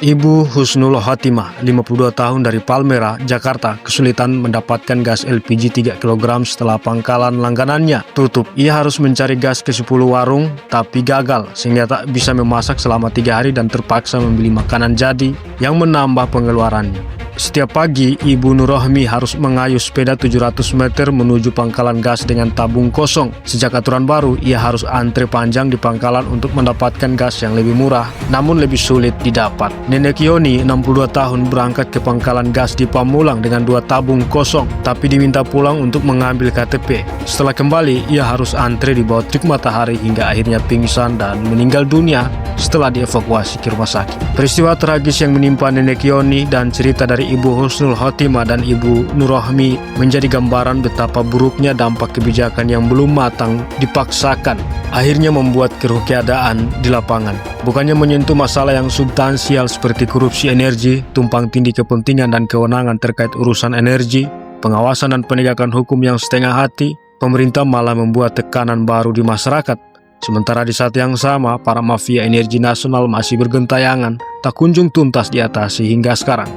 Ibu Husnul Khotimah, 52 tahun dari Palmera, Jakarta, kesulitan mendapatkan gas LPG 3 kg setelah pangkalan langganannya tutup. Ia harus mencari gas ke 10 warung, tapi gagal sehingga tak bisa memasak selama 3 hari dan terpaksa membeli makanan jadi yang menambah pengeluarannya. Setiap pagi, Ibu Nurrohmi harus mengayuh sepeda 700 meter menuju pangkalan gas dengan tabung kosong. Sejak aturan baru, ia harus antre panjang di pangkalan untuk mendapatkan gas yang lebih murah, namun lebih sulit didapat. Nenek Yoni, 62 tahun, berangkat ke pangkalan gas di Pamulang dengan 2 tabung kosong, tapi diminta pulang untuk mengambil KTP. Setelah kembali, ia harus antre di bawah terik matahari hingga akhirnya pingsan dan meninggal dunia setelah dievakuasi ke rumah sakit. Peristiwa tragis yang menimpa Nenek Yoni dan cerita dari Ibu Husnul Khotimah dan Ibu Nurrohmi menjadi gambaran betapa buruknya dampak kebijakan yang belum matang dipaksakan, akhirnya membuat keruh keadaan di lapangan. Bukannya menyentuh masalah yang substansial seperti korupsi energi, tumpang tindih kepentingan dan kewenangan terkait urusan energi, pengawasan dan penegakan hukum yang setengah hati, pemerintah malah membuat tekanan baru di masyarakat. Sementara di saat yang sama, para mafia energi nasional masih bergentayangan, tak kunjung tuntas diatasi hingga sekarang.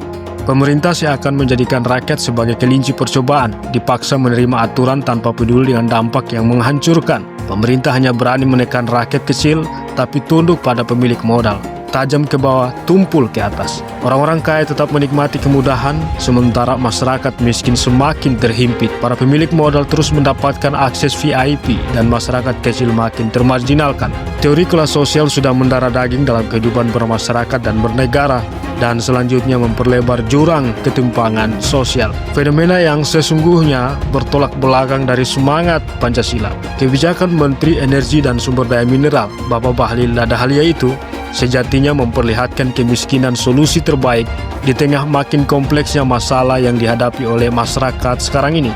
Pemerintah seakan menjadikan rakyat sebagai kelinci percobaan, dipaksa menerima aturan tanpa peduli dengan dampak yang menghancurkan. Pemerintah hanya berani menekan rakyat kecil, tapi tunduk pada pemilik modal. Tajam ke bawah, tumpul ke atas. Orang-orang kaya tetap menikmati kemudahan, sementara masyarakat miskin semakin terhimpit. Para pemilik modal terus mendapatkan akses VIP dan masyarakat kecil makin termarginalkan. Teori kelas sosial sudah mendarah daging dalam kehidupan bermasyarakat dan bernegara, dan selanjutnya memperlebar jurang ketimpangan sosial. Fenomena yang sesungguhnya bertolak belakang dari semangat Pancasila. Kebijakan Menteri Energi dan Sumber Daya Mineral, Bapak Bahlil Lahadalia itu sejatinya memperlihatkan kemiskinan solusi terbaik di tengah makin kompleksnya masalah yang dihadapi oleh masyarakat sekarang ini.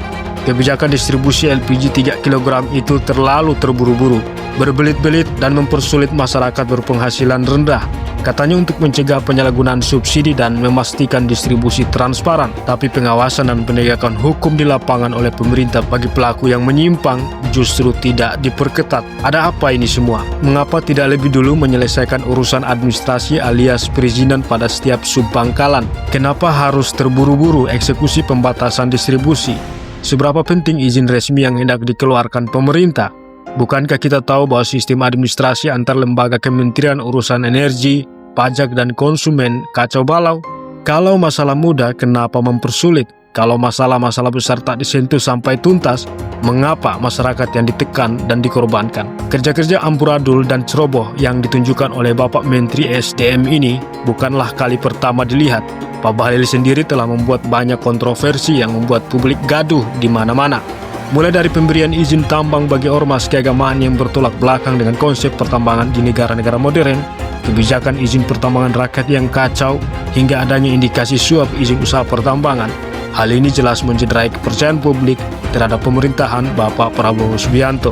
Kebijakan distribusi LPG 3 kg itu terlalu terburu-buru, berbelit-belit dan mempersulit masyarakat berpenghasilan rendah. Katanya untuk mencegah penyalahgunaan subsidi dan memastikan distribusi transparan, tapi pengawasan dan penegakan hukum di lapangan oleh pemerintah bagi pelaku yang menyimpang justru tidak diperketat. Ada apa ini semua? Mengapa tidak lebih dulu menyelesaikan urusan administrasi alias perizinan pada setiap subpangkalan? Kenapa harus terburu-buru eksekusi pembatasan distribusi? Seberapa penting izin resmi yang hendak dikeluarkan pemerintah? Bukankah kita tahu bahwa sistem administrasi antar lembaga Kementerian Urusan Energi, Pajak dan Konsumen kacau balau? Kalau masalah mudah, kenapa mempersulit? Kalau masalah-masalah besar tak disentuh sampai tuntas, mengapa masyarakat yang ditekan dan dikorbankan? Kerja-kerja amburadul dan ceroboh yang ditunjukkan oleh Bapak Menteri SDM ini bukanlah kali pertama dilihat. Pak Bahlil sendiri telah membuat banyak kontroversi yang membuat publik gaduh di mana-mana. Mulai dari pemberian izin tambang bagi ormas keagamaan yang bertolak belakang dengan konsep pertambangan di negara-negara modern, kebijakan izin pertambangan rakyat yang kacau, hingga adanya indikasi suap izin usaha pertambangan. Hal ini jelas mencederai kepercayaan publik terhadap pemerintahan Bapak Prabowo Subianto.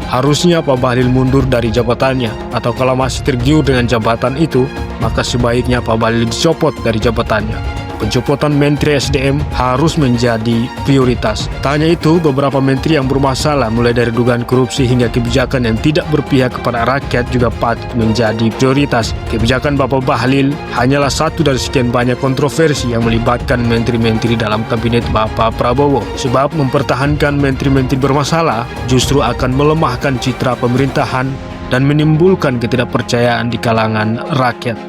Harusnya Pak Bahlil mundur dari jabatannya, atau kalau masih tergiur dengan jabatan itu, maka sebaiknya Pak Bahlil dicopot dari jabatannya. Pencopotan Menteri SDM harus menjadi prioritas. Tak hanya itu, beberapa menteri yang bermasalah mulai dari dugaan korupsi hingga kebijakan yang tidak berpihak kepada rakyat juga patut menjadi prioritas. Kebijakan Bapak Bahlil hanyalah satu dari sekian banyak kontroversi yang melibatkan menteri-menteri dalam kabinet Bapak Prabowo. Sebab mempertahankan menteri-menteri bermasalah justru akan melemahkan citra pemerintahan dan menimbulkan ketidakpercayaan di kalangan rakyat.